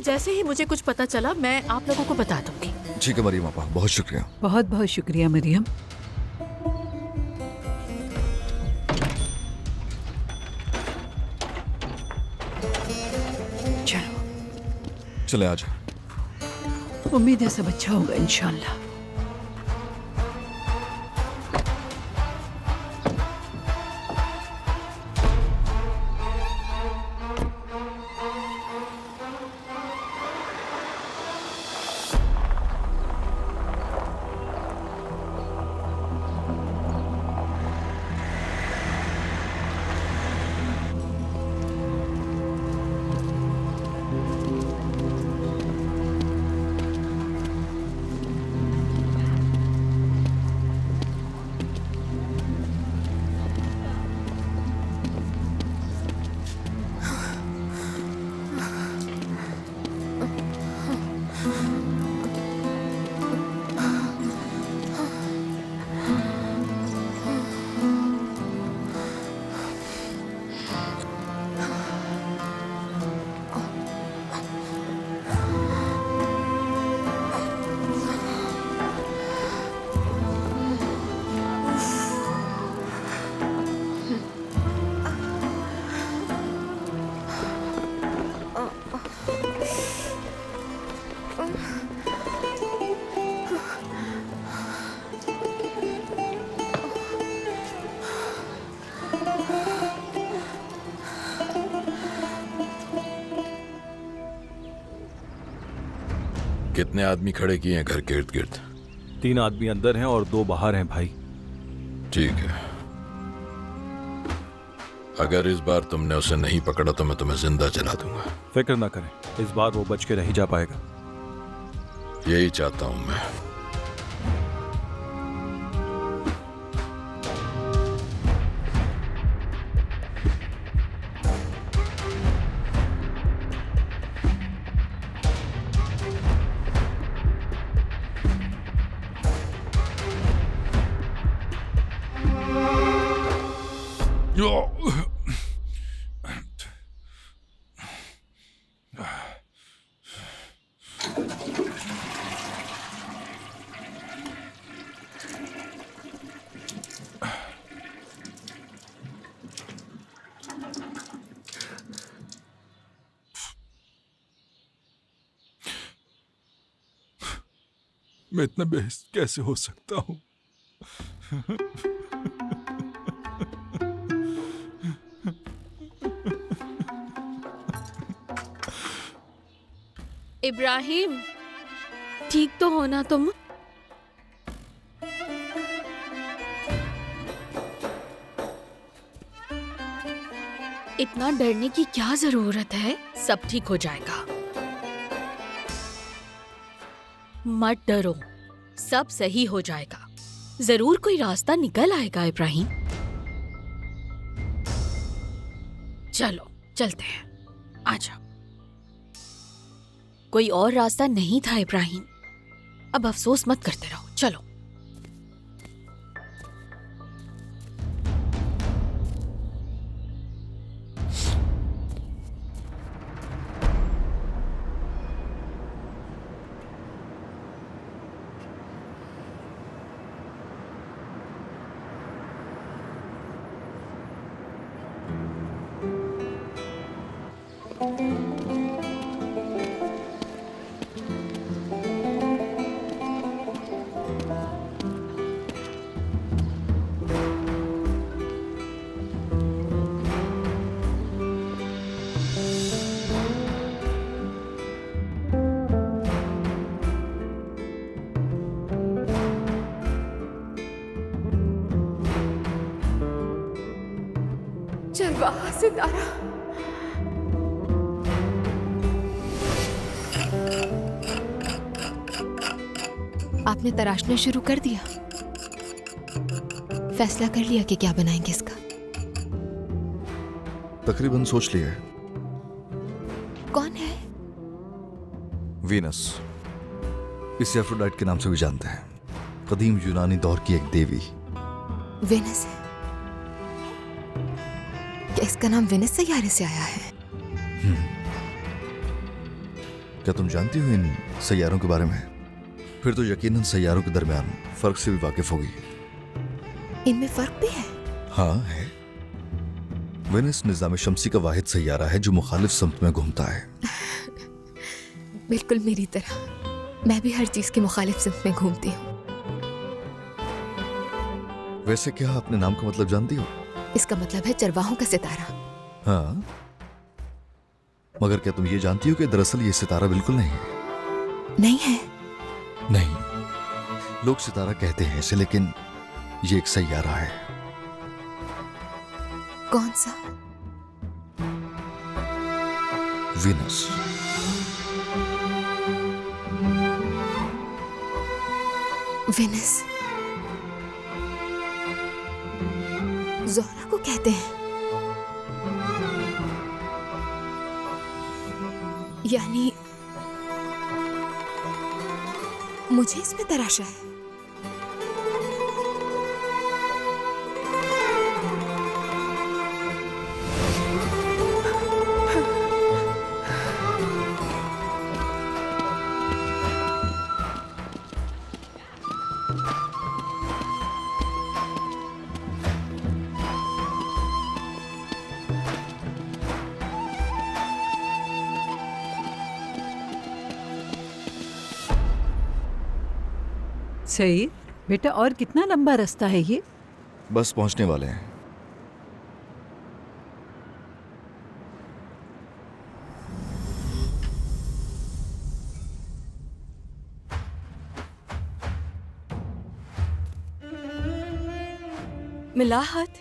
जैसे ही मुझे कुछ पता चला मैं आप लोगों को बता दूंगी। ठीक है मरियम आपा, बहुत शुक्रिया। बहुत बहुत शुक्रिया मरियम। चलो चले आज। उम्मीद है सब अच्छा होगा इंशाल्लाह। कितने आदमी खड़े किए हैं घर के इर्द गिर्द? 3 आदमी अंदर हैं और 2 बाहर हैं भाई। ठीक है, अगर इस बार तुमने उसे नहीं पकड़ा तो मैं तुम्हें जिंदा जला दूंगा। फिक्र ना करें, इस बार वो बच के नहीं जा पाएगा। यही चाहता हूं मैं। मैं इतना बेहिस कैसे हो सकता हूँ? इब्राहिम, ठीक तो हो ना तुम? इतना डरने की क्या जरूरत है? सब ठीक हो जाएगा। मत डरो, सब सही हो जाएगा। जरूर कोई रास्ता निकल आएगा इब्राहिम। चलो चलते हैं, आजा। कोई और रास्ता नहीं था इब्राहिम, अब अफसोस मत करते रहो। चलो। चल वहां सितारा। आपने तराशना शुरू कर दिया? फैसला कर लिया कि क्या बनाएंगे इसका? तकरीबन सोच लिया है। कौन है? वीनस, इसे एफ्रोडाइट के नाम से भी जानते हैं। कदीम यूनानी दौर की एक देवी। वेनस है? क्या इसका नाम वेनस सैयारे से आया है? क्या तुम जानती हो इन सैयारों के बारे में? फिर तो यकीनन सैयारों के दरमियान फर्क से भी वाकिफ होगी। इनमें फर्क भी है? हाँ है। वेनिस निजाम शम्सी का वाहिद सैयारा है जो मुखालिफ समत में घूमता है। बिल्कुल मेरी तरह। मैं भी हर चीज की मुखालिफ सिमत में घूमती हूँ। वैसे क्या अपने नाम का मतलब जानती हो? इसका मतलब है चरवाहों का सितारा। हाँ, मगर क्या तुम ये जानती हो कि दरअसल ये सितारा बिल्कुल नहीं है? नहीं है? नहीं, लोग सितारा कहते हैं इसे, लेकिन ये एक सैयारा है। कौन सा? वीनस। वेनिस ज़ोहरा को कहते हैं। यानी मुझे इसमें तराशा है। सईद बेटा, और कितना लंबा रास्ता है ये? बस पहुंचने वाले हैं। मिलाहत,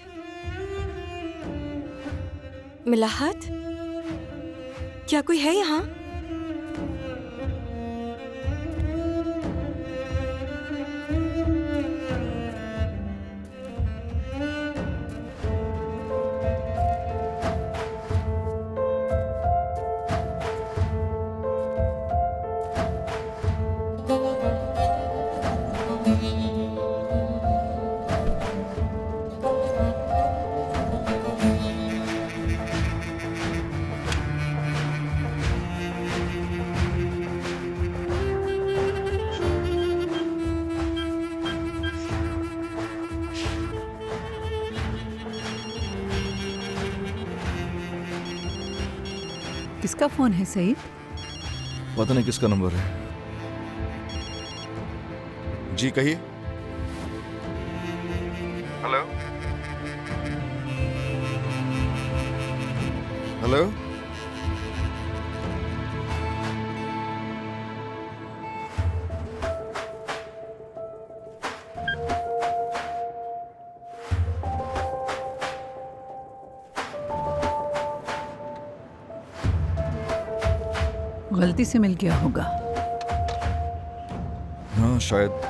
मिलाहत, क्या कोई है यहाँ? किसका फोन है सईद? पता नहीं किसका नंबर है। जी कहिए। Hello hello. गलती से मिल गया होगा। हाँ शायद।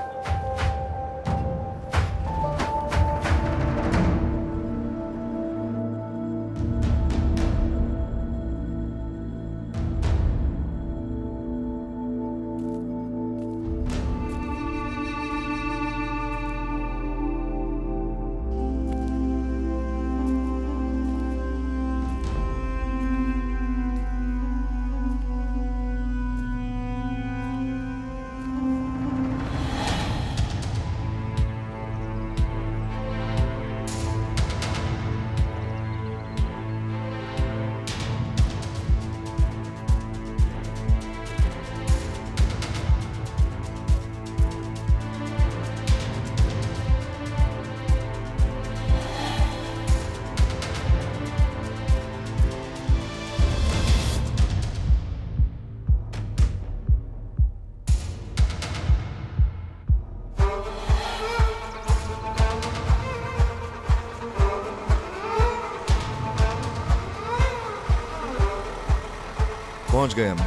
पहुंच गए हम।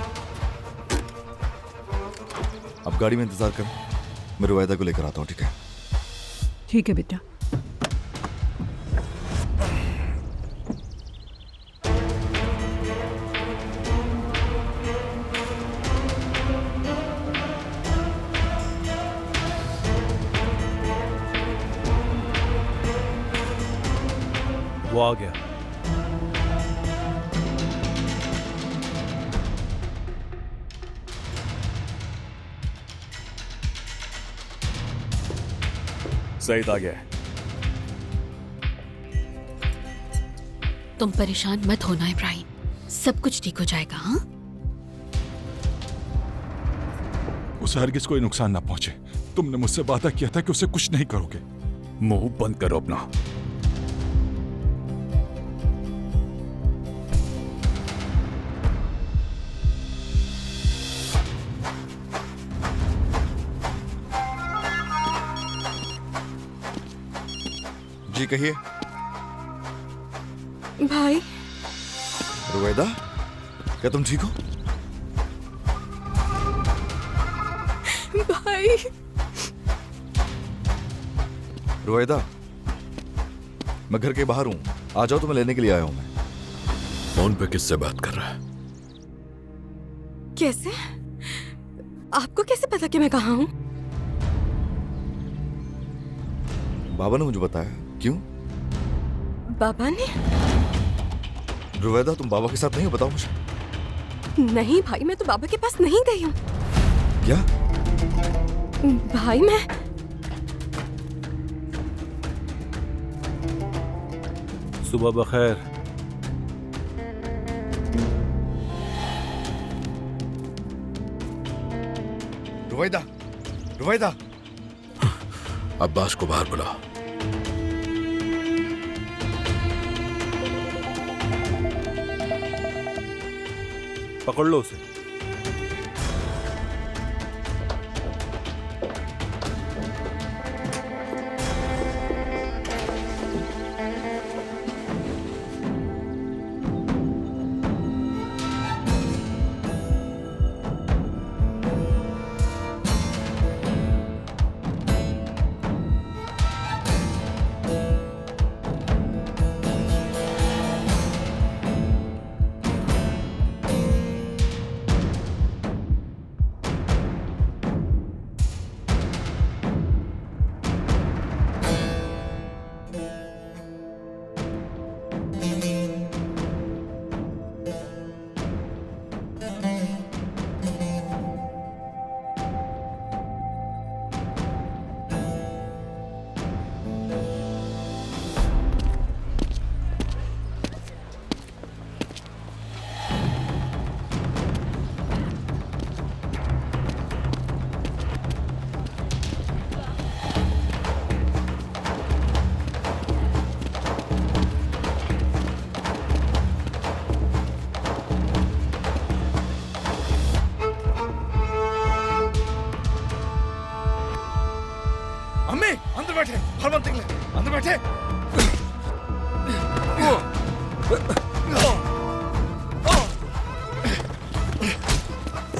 अब गाड़ी में इंतजार कर, मैं रुवायदा को लेकर आता हूं। ठीक है? ठीक है बेटा। वो आ गया। सईद आ गया है। तुम परेशान मत होना इब्राहिम, सब कुछ ठीक हो जाएगा। हाँ, उसे हरगिज कोई नुकसान ना पहुंचे। तुमने मुझसे वादा किया था कि उसे कुछ नहीं करोगे। मुंह बंद करो अपना। जी कहिए। भाई, रुवैदा, क्या तुम ठीक हो? भाई, रुवैदा, मैं घर के बाहर हूं, आ जाओ, तुम्हें लेने के लिए आया हूं मैं। फोन पे किससे बात कर रहा है? कैसे? आपको कैसे पता कि मैं कहाँ हूँ? बाबा ने मुझे बताया। क्यों? बाबा ने? रुवैदा, तुम बाबा के साथ नहीं हो? बताओ मुझे। नहीं भाई, मैं तो बाबा के पास नहीं गई हूँ। क्या? भाई मैं सुबह बखैर। रुवैदा, रुवैदा, अब्बास को बाहर बुलाओ। पकड़ लो उसे। अम्मी, अंदर बैठे, हर बात निकले, अंदर बैठे।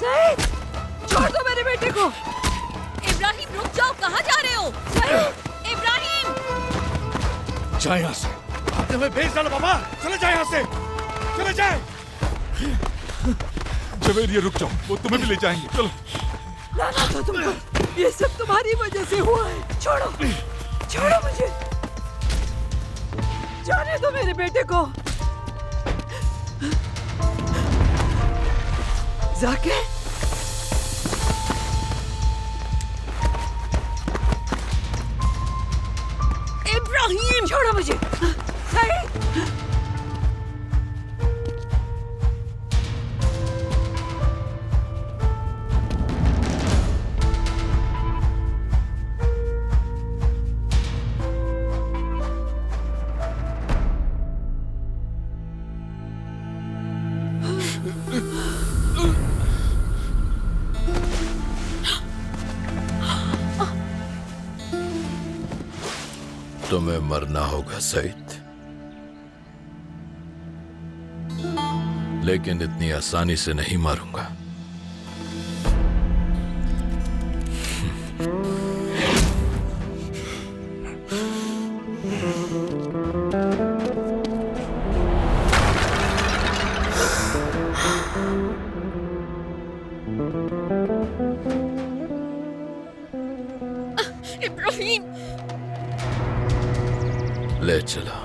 सईद, छोड़ दो मेरे बेटे को। इब्राहिम रुक जाओ, कहाँ जा रहे हो? इब्राहिम! जाए यहाँ से। आपने हमें भेज डाला बाबा, चले जाए यहाँ से, चले जाए। जवेर, ये रुक जाओ, वो तुम्हें भी ले जाएंगे। चलो। लाना था तुमको, ये सब तुम्हारी वजह से हुआ है। छोड़ो, छोड़ो मुझे, जाने दो मेरे बेटे को। जाके इब्राहिम! छोड़ो मुझे। सईद, तुम्हें मरना होगा सईद, लेकिन इतनी आसानी से नहीं मारूंगा। इब्राहिम! ले चलो।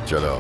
चलो।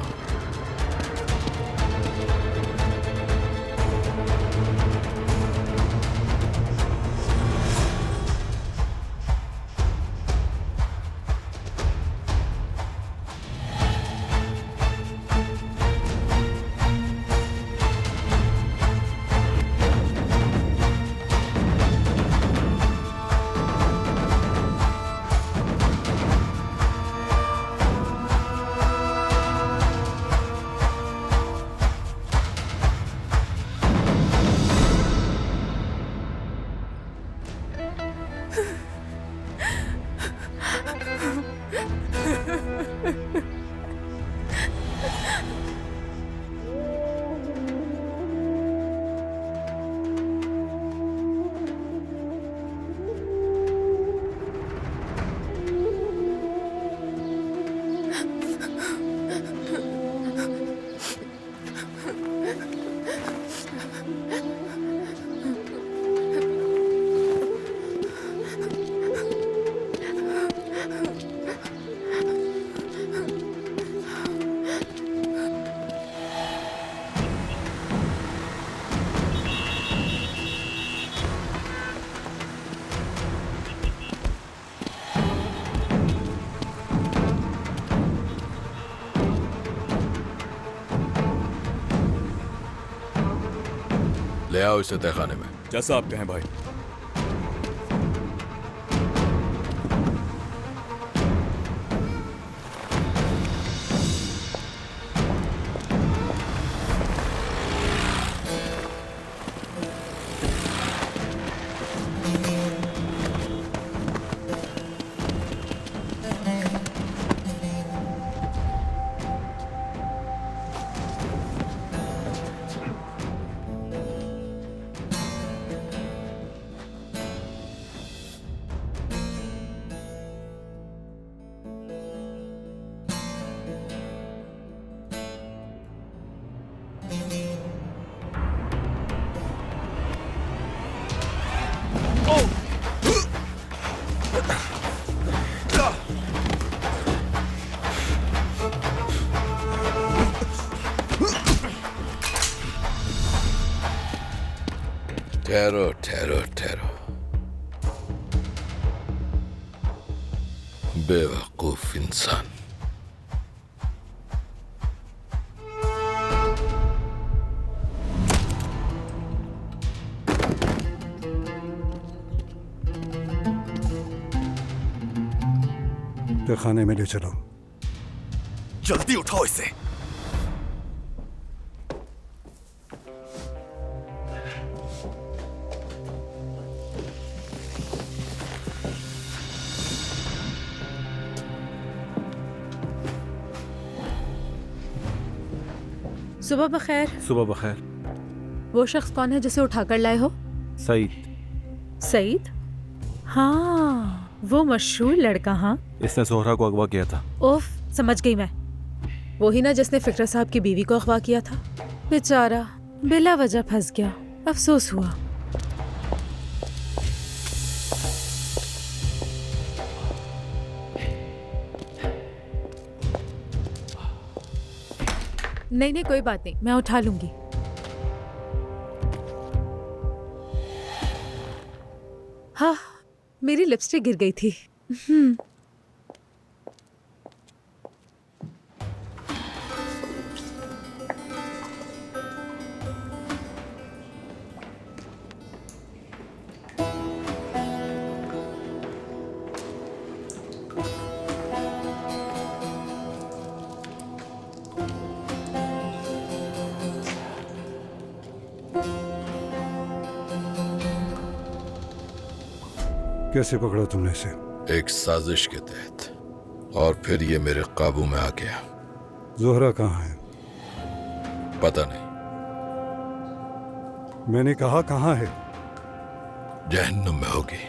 ले आओ इसे तहखाने में। जैसा आप कहें भाई। ठहरो ठहरो ठहरो, बेवकूफ इंसान। खाने में ले चलो। जल्दी उठाओ इसे। सुबह बखैर। सुबह बखैर। वो शख्स कौन है जिसे उठाकर लाए हो? सईद। सईद? हाँ, वो मशहूर लड़का। हाँ, इसने जोहरा को अगवा किया था। ओफ, समझ गई मैं। वही ना जिसने फिक्रा साहब की बीवी को अगवा किया था। बेचारा बिला वजह फंस गया, अफसोस हुआ। नहीं नहीं, कोई बात नहीं, मैं उठा लूंगी। हाँ, मेरी लिपस्टिक गिर गई थी। कैसे पकड़ा तुमने इसे? एक साजिश के तहत, और फिर ये मेरे काबू में आ गया। जोहरा कहाँ है? पता नहीं। मैंने कहा कहाँ है? जहन्नुम में होगी।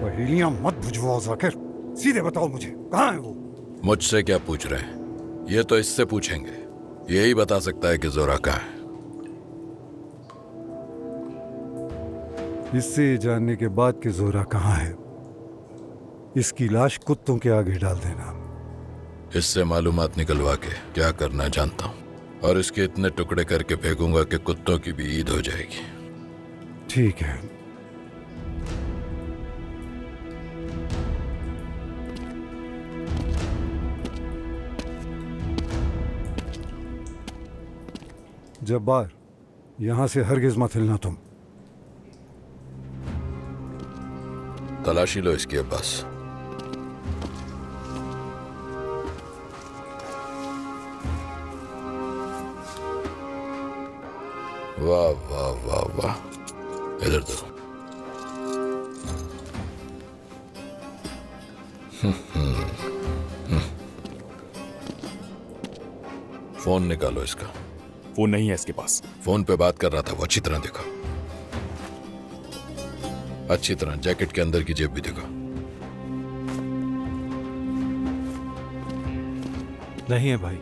पहेलियां मत बुझवाओ जाकिर, सीधे बताओ मुझे कहाँ है वो? मुझसे क्या पूछ रहे हैं? ये तो इससे पूछेंगे, यही बता सकता है कि जोहरा कहाँ है। इससे जानने के बाद कि जोहरा कहाँ है, इसकी लाश कुत्तों के आगे डाल देना। इससे मालूमात निकलवा के क्या करना जानता हूँ, और इसके इतने टुकड़े करके फेंकूंगा कि कुत्तों की भी ईद हो जाएगी। ठीक है। जब्बार, यहां से हरगिज मत हिलना तुम। तलाशी लो इसकी अब्बास। वाह वाह वाह वाह, इधर दो। फोन निकालो इसका। वो नहीं है इसके पास। फोन पे बात कर रहा था वो, अच्छी तरह देखो, अच्छी तरह। जैकेट के अंदर की जेब भी देखो। नहीं है भाई।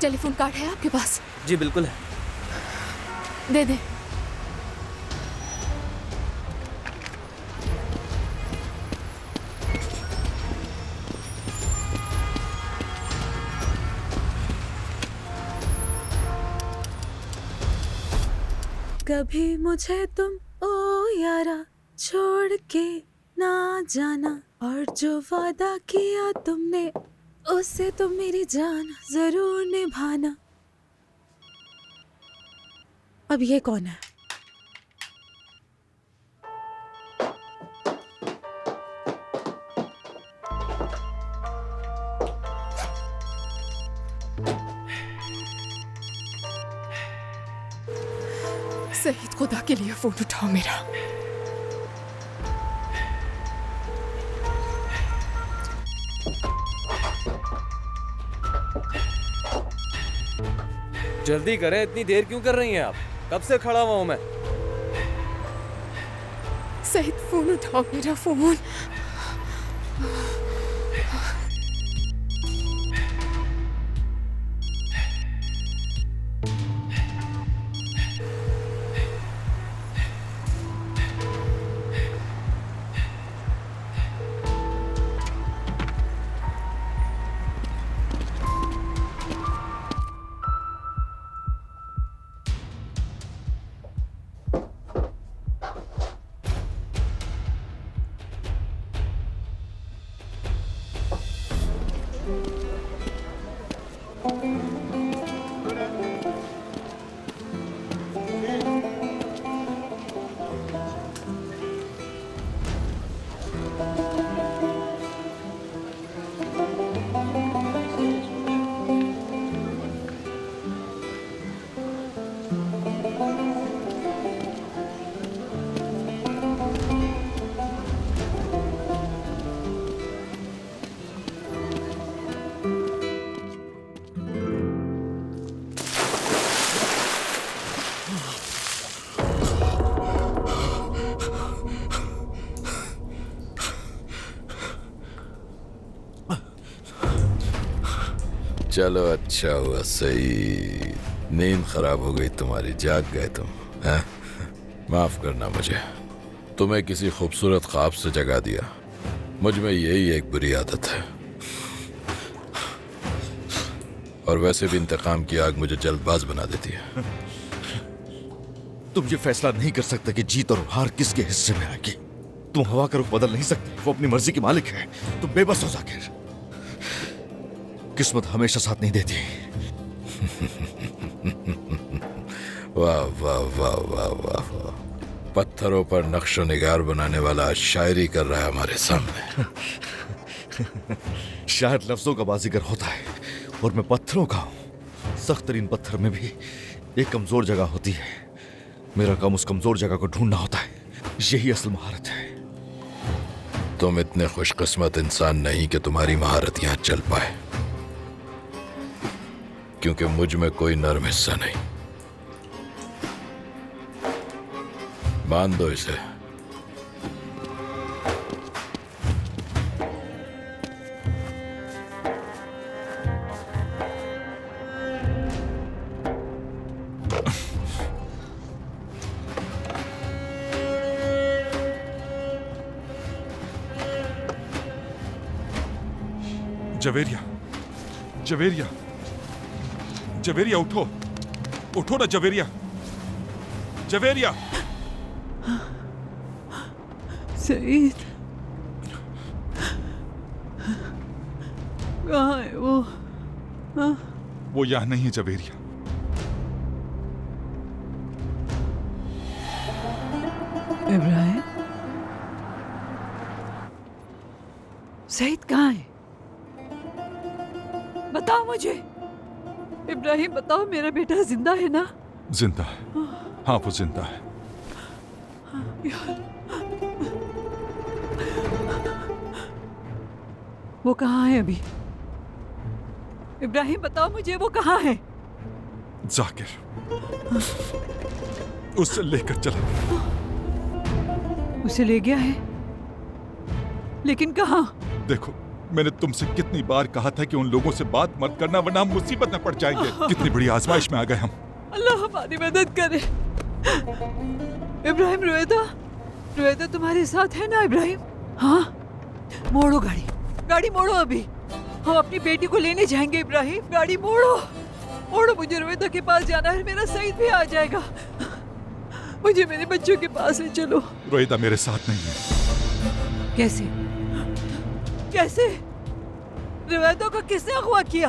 टेलीफोन कार्ड है आपके पास? जी बिल्कुल है। दे दे। कभी मुझे तुम ओ यारा छोड़ के ना जाना, और जो वादा किया तुमने उससे तुम मेरी जान जरूर निभाना। अब ये कौन है? सईद, खुदा के लिए फोन उठाओ मेरा। जल्दी करें, इतनी देर क्यों कर रही हैं आप? कब से खड़ा हुआ हूं मैं। सईद, फोन उठाओ मेरा, फोन। चलो अच्छा हुआ सही, नींद खराब हो गई तुम्हारी, जाग गए तुम हैं? माफ करना मुझे, तुम्हें किसी खूबसूरत ख्वाब से जगा दिया। मुझ में यही एक बुरी आदत है, और वैसे भी इंतकाम की आग मुझे जल्दबाज बना देती है। तुम ये फैसला नहीं कर सकते कि जीत और हार किसके हिस्से में आएगी। तुम हवा का रुख बदल नहीं सकते, वो अपनी मर्जी की मालिक है। तुम बेबस हो जाकिर, किस्मत हमेशा साथ नहीं देती। वाह वाह वाह वाह वाह वाह, पत्थरों पर नक्शो निगार बनाने वाला आज शायरी कर रहा है हमारे सामने। शायद लफ्जों का बाजीगर होता है और मैं पत्थरों का हूं। सख्त तरीन पत्थर में भी एक कमजोर जगह होती है। मेरा काम उस कमजोर जगह को ढूंढना होता है, यही असल महारत है। तुम इतने खुशकिस्मत इंसान नहीं कि तुम्हारी महारत यहां चल पाए। क्योंकि मुझ में कोई नर्म हिस्सा नहीं। बांध दो इसे। जवेरिया, जवेरिया, जवेरिया उठो, उठो ना जवेरिया, जवेरिया। सईद कहाँ है वो? वो यहाँ नहीं है जवेरिया। इब्राहिम, सईद कहाँ है? बताओ मुझे। इब्राहिम बताओ, मेरा बेटा जिंदा है ना? जिंदा है, हाँ वो जिंदा है। यार, वो कहाँ है अभी? इब्राहिम बताओ मुझे, वो कहाँ है? जाकिर उससे लेकर चला गया। उसे ले गया है, लेकिन कहाँ? देखो, मैंने तुमसे कितनी बार कहा था कि उन लोगों से बात मत करना वरना हम मुसीबत में पड़ जाएंगे। कितनी बड़ी आजमाइश में आ गए हम। अल्लाह हमारी मदद करे। इब्राहिम, रुएदा, रुएदा तुम्हारे साथ है ना इब्राहिम? हाँ, मोड़ो गाड़ी, गाड़ी मोड़ो अभी। हम अपनी बेटी को लेने जाएंगे इब्राहिम, गाड़ी मोड़ो, मोड़ो। मुझे रुएदा के पास जाना है, मेरा सईद भी आ जाएगा। मुझे मेरे बच्चों के पास ले चलो। रोहिदा मेरे साथ नहीं है। कैसे? कैसे? रुएदा को किसने अगवा किया?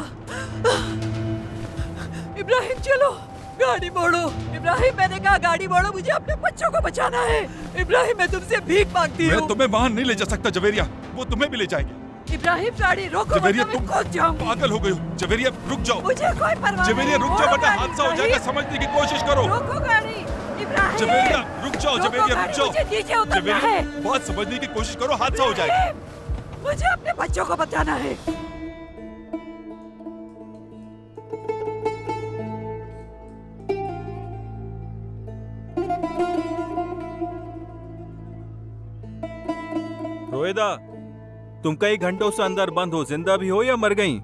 इब्राहिम चलो, गाड़ी मोड़ो। इब्राहिम, मैंने कहा गाड़ी मोड़ो, मुझे अपने बच्चों को बचाना है। इब्राहिम, मैं तुमसे भीख मांगती हूँ। मैं तुम्हें वहाँ नहीं ले जा सकता जवेरिया, वो तुम्हें भी ले जाएंगे। इब्राहिम, गाड़ी रोको, जवेरिया वरना तुम मैं कूद जाऊंगी। पागल हो गई हो। जवेरिया रुक जाओ। मुझे कोई परवाह नहीं। जवेरिया रुक जाओ, वरना हादसा हो जाएगा। समझने की कोशिश करो। रोको गाड़ी। इब्राहिम, जवेरिया रुक जाओ, रोको जवेरिया रुक गाड़ी, जाओ। मुझे नीचे उतरना जवेरिया है। बात समझने की कोशिश करो, हादसा हो जाएगा। इब्राहिम, मुझे अपने बच्चों को बचाना है। रोएदा, तुम कई घंटों से अंदर बंद हो, जिंदा भी हो या मर गई?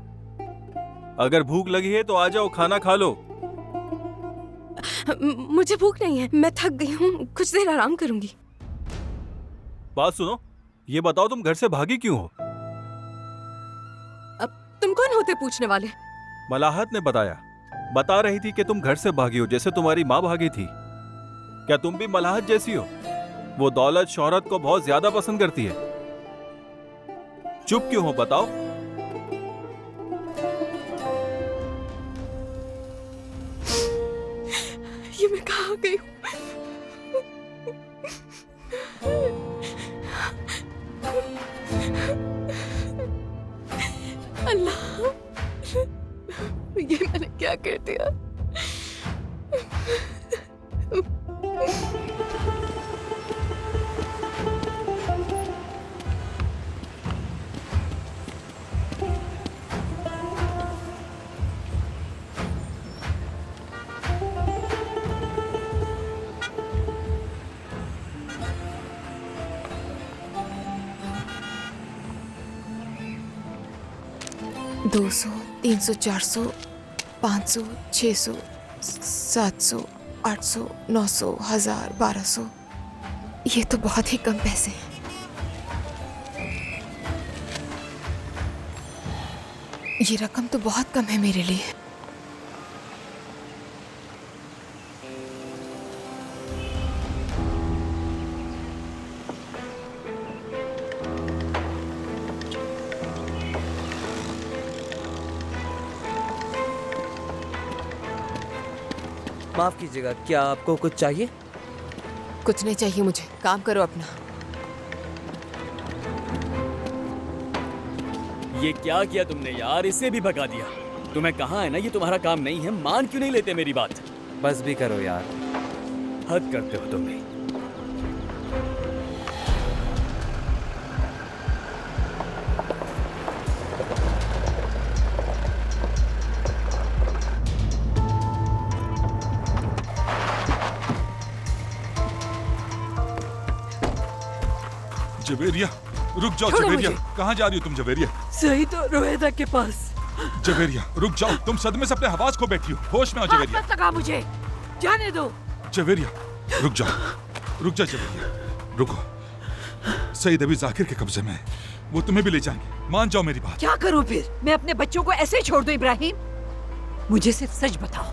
अगर भूख लगी है तो आ जाओ, खाना खा लो। मुझे भूख नहीं है, मैं थक गई हूँ, कुछ देर आराम करूंगी। बात सुनो, ये बताओ तुम घर से भागी क्यों हो? अब तुम कौन होते पूछने वाले? मलाहत ने बताया, बता रही थी कि तुम घर से भागी हो जैसे तुम्हारी माँ भागी थी। क्या तुम भी मलाहत जैसी हो? वो दौलत शोहरत को बहुत ज्यादा पसंद करती है। चुप क्यों हो, बताओ। ये मैं कहाँ गई हूँ? अल्लाह, ये मैंने क्या कर दिया? दो 200, 300, 400, 500, 600, 700, 800, 900, 1000, 1200। ये तो बहुत ही कम पैसे हैं। ये रकम तो बहुत कम है मेरे लिए। माफ कीजिएगा, क्या आपको कुछ चाहिए? कुछ नहीं चाहिए मुझे, काम करो अपना। ये क्या किया तुमने यार, इसे भी भगा दिया। तुम्हें कहा है ना ये तुम्हारा काम नहीं है, मान क्यों नहीं लेते मेरी बात? बस भी करो यार, हद करते हो तुम भी। जवेरिया रुक जाओ। छोड़ो जवेरिया मुझे। कहाँ जा रही हो तुम जवेरिया? सही तो रोहिदा के पास। जवेरिया रुक जाओ, तुम सदमे से अपने हवास खो बैठी हो। होश में आओ हाथ जवेरिया। मत लगा मुझे, जाने दो। जवेरिया रुक जाओ, रुक जा जवेरिया, रुको। सईद अभी जाकिर के कब्जे में है, वो तुम्हें भी ले जाएंगे, मान जाओ मेरी बात। क्या करूं फिर? मैं अपने बच्चों को ऐसे ही छोड़ दूं इब्राहिम? मुझे सिर्फ सच बताओ,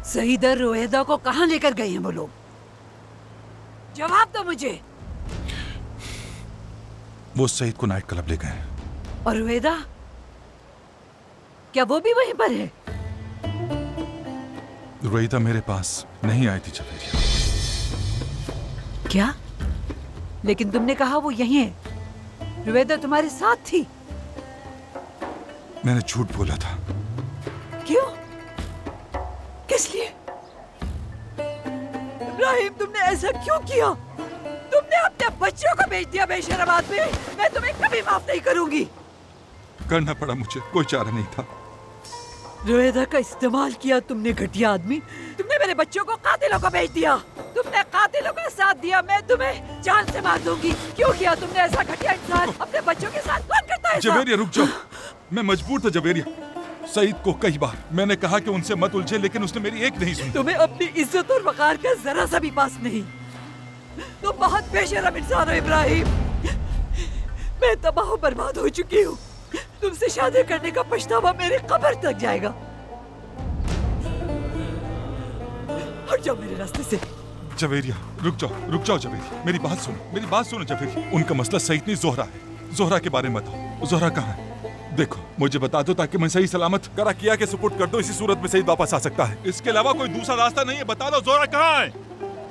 सईद और रोहिदा को कहाँ लेकर गए हैं वो लोग? जवाब दो मुझे। वो सईद को नाइट क्लब ले गए। और रोहिदा, क्या वो भी वहीं पर है? रोहिदा मेरे पास नहीं आई थी जवेरिया। क्या? लेकिन तुमने कहा वो यहीं है। रोहिदा तुम्हारे साथ थी। मैंने झूठ बोला था। क्यों? किस लिए? इब्राहिम, तुमने ऐसा क्यों किया? तुमने अपने बच्चों को बेच दिया बेशरम आदमी। मैं तुम्हें कभी माफ नहीं करूंगी। करना पड़ा मुझे, कोई चारा नहीं था। रोहिदा का इस्तेमाल किया तुमने, घटिया आदमी। तुमने मेरे बच्चों को कातिलों को बेच दिया। तुमने कातिलों का साथ दिया। मैं तुम्हें जान से मार दूंगी। क्यों किया तुमने ऐसा? घटिया इंसान अपने बच्चों के साथ कौन करता है ऐसा? जवेरिया रुक जाओ, मैं मजबूर था जवेरिया। सईद को कई बार मैंने कहा कि उनसे मत उलझे, लेकिन उसने मेरी एक नहीं सुनी। तुम्हें अपनी इज्जत और वकार का जरा सा भी पास नहीं। तुम बहुत बेशरम इंसान हो इब्राहिम। मैं तबाह बर्बाद हो चुकी हूँ। तुमसे शादी करने का पछतावा मेरे कब्र तक जाएगा। हट जाओ मेरे रास्ते से। जवेरिया रुक जाओ जवेरिया, मेरी बात सुनो, मेरी बात सुनो जवेरिया। उनका मसला सईद नहीं, जोहरा है। जोहरा के बारे में बताओ, जोहरा कहाँ है? देखो मुझे बता दो ताकि मैं सही सलामत करा किया के सुपुर्द कर दो। इसी सूरत में सईद वापस आ सकता है, इसके अलावा कोई दूसरा रास्ता नहीं है। बता दो जोहरा कहाँ है?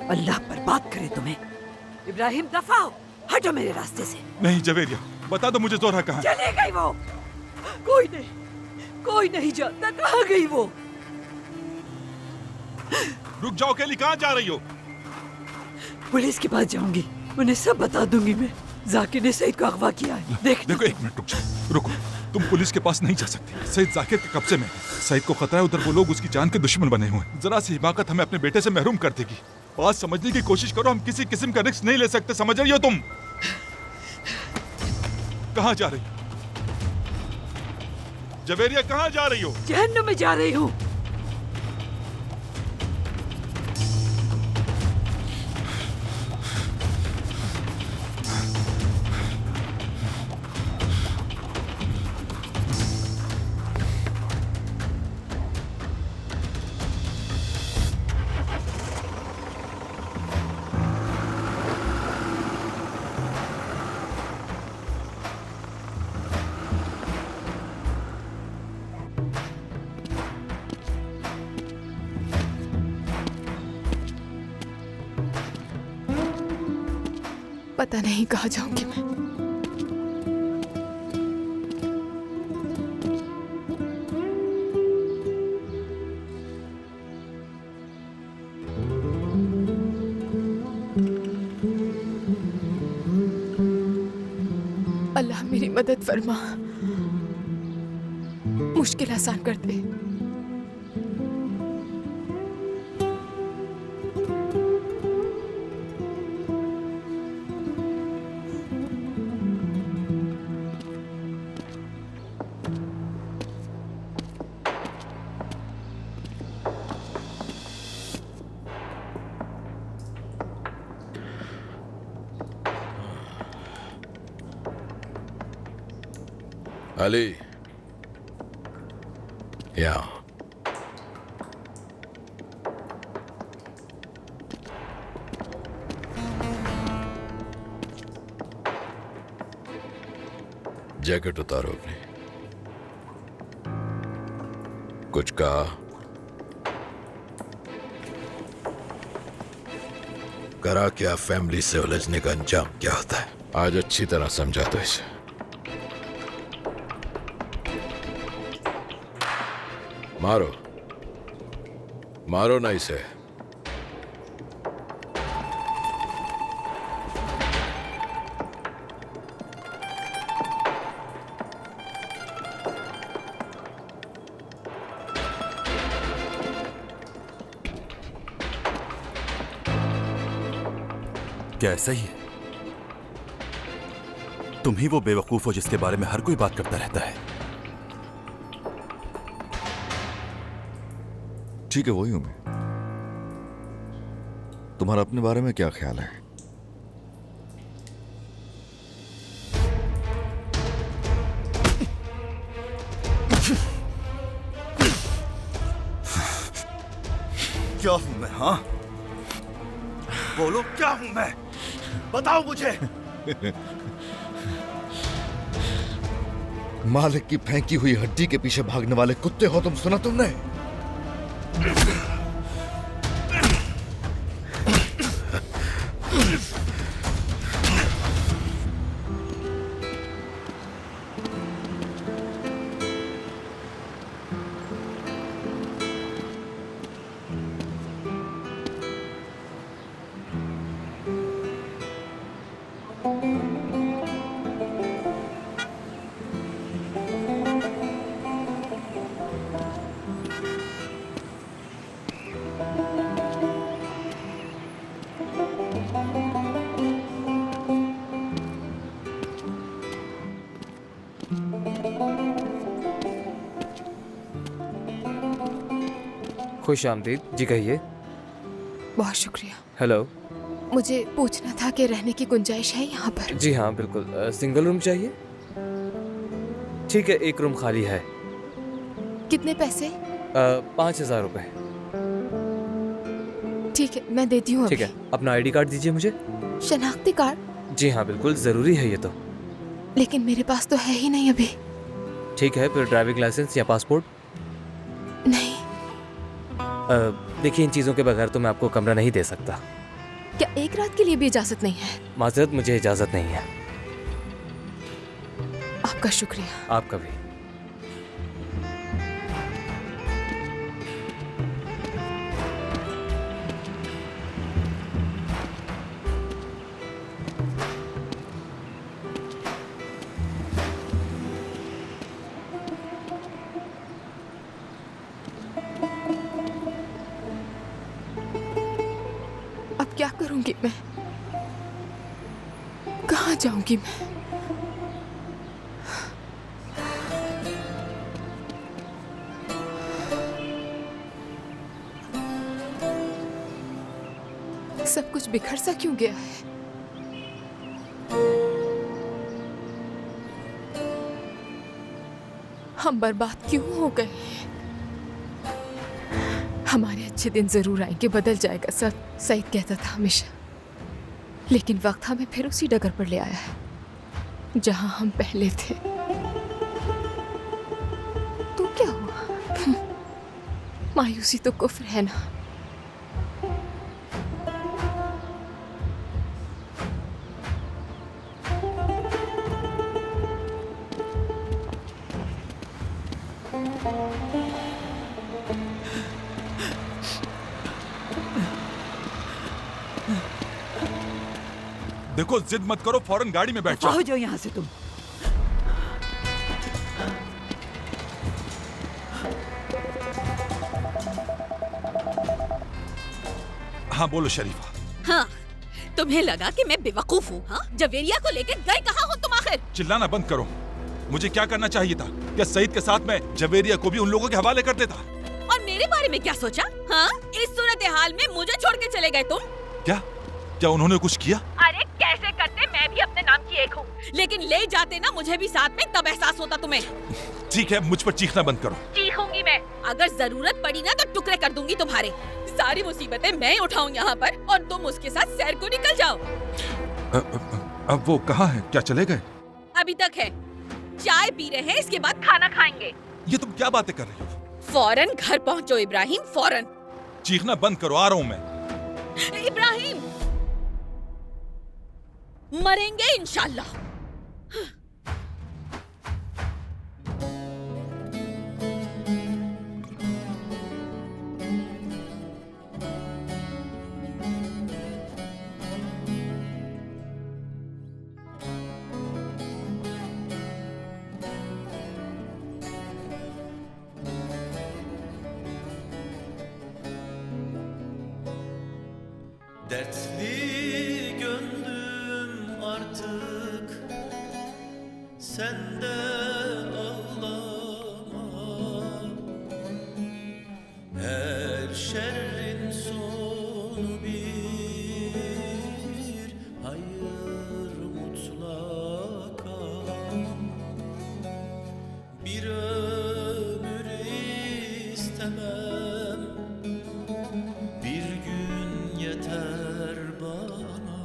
अल्लाह बर्बाद करे तुम्हें। इब्राहिम, दफा हो, हटो मेरे रास्ते से। नहीं जवेरिया, बता दो मुझे जोहरा कहाँ है? चले गई वो। कोई नहीं जानता कहाँ गई वो। रुक जाओ केली, कहाँ जा रही हो? पुलिस के पास जाऊंगी, उन्हें सब बता दूंगी मैं। जाकिर ने सईद को अगवा किया है। देखो एक मिनट रुक जाओ, रुको। तुम पुलिस के पास नहीं जा सकती। सईद जाकिर के कब्जे में है। सईद को खतरा है, उधर वो लोग उसकी जान के दुश्मन बने हुए हैं। जरा सी हिमाकत हमें अपने बेटे से महरूम कर देगी। बात समझने की कोशिश करो, हम किसी किस्म का रिस्क नहीं ले सकते, समझ रही हो तुम? कहाँ जा रही हो जवेरिया? कहाँ जा रही हो? जहन्नुम में जा रही हूँ। पता नहीं कहाँ जाऊंगी मैं। अल्लाह मेरी मदद फरमा, मुश्किल आसान कर दे। अली, यहाँ जैकेट उतारो अपनी। कुछ कहा? करा क्या? फैमिली से उलझने का अंजाम क्या होता है, आज अच्छी तरह समझा दो इसे। मारो, मारो ना इसे। क्या ऐसा ही है? तुम ही वो बेवकूफ हो जिसके बारे में हर कोई बात करता रहता है। ठीक है, वही हूं मैं। तुम्हारा अपने बारे में क्या ख्याल है? क्या हूं मैं? हाँ, बोलो, क्या हूं मैं? बताओ मुझे। मालिक की फेंकी हुई हड्डी के पीछे भागने वाले कुत्ते हो तुम, सुना तुमने? खुश आमदीद जी, कहिए। बहुत शुक्रिया। हेलो। मुझे पूछना था कि रहने की गुंजाइश है यहाँ पर? जी हाँ, बिल्कुल। सिंगल रूम चाहिए? ठीक है, एक रूम खाली है। कितने पैसे? 5,000 रुपए। ठीक है, मैं देती हूँ। ठीक है, अपना आईडी कार्ड दीजिए मुझे। शनाख्ती कार्ड? जी हाँ, बिल्कुल ज़रूरी है ये तो। लेकिन मेरे पास तो है ही नहीं अभी। ठीक है, फिर ड्राइविंग लाइसेंस या पासपोर्ट? नहीं। देखिए, इन चीज़ों के बगैर तो मैं आपको कमरा नहीं दे सकता। क्या एक रात के लिए भी इजाजत नहीं है? माजरत, मुझे इजाज़त नहीं है। आपका शुक्रिया। आपका भी। अब क्या करूंगी मैं? कहाँ जाऊंगी मैं? सब कुछ बिखर सा क्यों गया है? हम बर्बाद क्यों हो गए? हमारे अच्छे दिन जरूर आएंगे, बदल जाएगा सब, सईद कहता था हमेशा। लेकिन वक्त हमें फिर उसी डगर पर ले आया है जहां हम पहले थे। तो क्या हुआ? मायूसी तो कुफ्र है ना। देखो, जिद मत करो, फौरन गाड़ी में बैठ जाओ। हो जाओ यहाँ से तुम। हाँ बोलो शरीफा। हाँ, तुम्हें लगा कि मैं बेवकूफ हूँ? हाँ, जवेरिया को लेकर गए कहाँ हो तुम आखिर? चिल्लाना बंद करो। मुझे क्या करना चाहिए था? क्या सईद के साथ में जवेरिया को भी उन लोगों के हवाले कर देता? और मेरे बारे में क्या सोचा? हाँ, इस सूरत हाल में मुझे छोड़ के चले गए तुम? क्या उन्होंने कुछ किया? अरे कैसे करते, मैं भी अपने नाम की एक हूँ, लेकिन ले जाते ना मुझे भी साथ में, तब एहसास होता तुम्हें। ठीक है, मुझ पर चीखना बंद करो। चीखूंगी मैं, अगर जरूरत पड़ी ना तो टुकड़े कर दूंगी तुम्हारे। सारी मुसीबतें मैं उठाऊं यहाँ पर और तुम उसके साथ सैर को निकल जाओ। अब वो कहाँ है? क्या चले गए? अभी तक है, चाय पी रहे हैं, इसके बाद खाना खाएंगे। ये तुम क्या बातें कर रही हो? फौरन घर पहुँचो इब्राहिम, फौरन। चीखना बंद करो, आ रहा हूँ मैं। इब्राहिम, मरेंगे इंशाल्लाह। Dertli gönlüm artık sen de ağlama. Her şerrin sonu bir hayır mutlaka. Bir ömür istemem, bir gün yeter bana.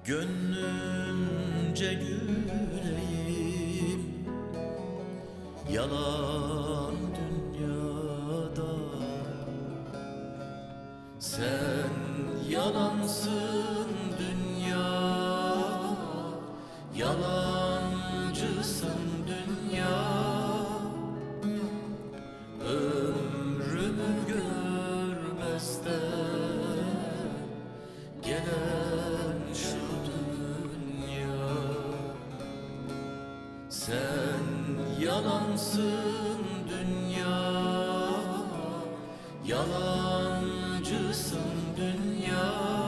Gönlümce güleyim yalan dünyada. Sen yalansın dünya, yalancısın dünya. Ömrümü görmezden gelen şu dünya. Sen yalansın dünya, yalancısın dünya.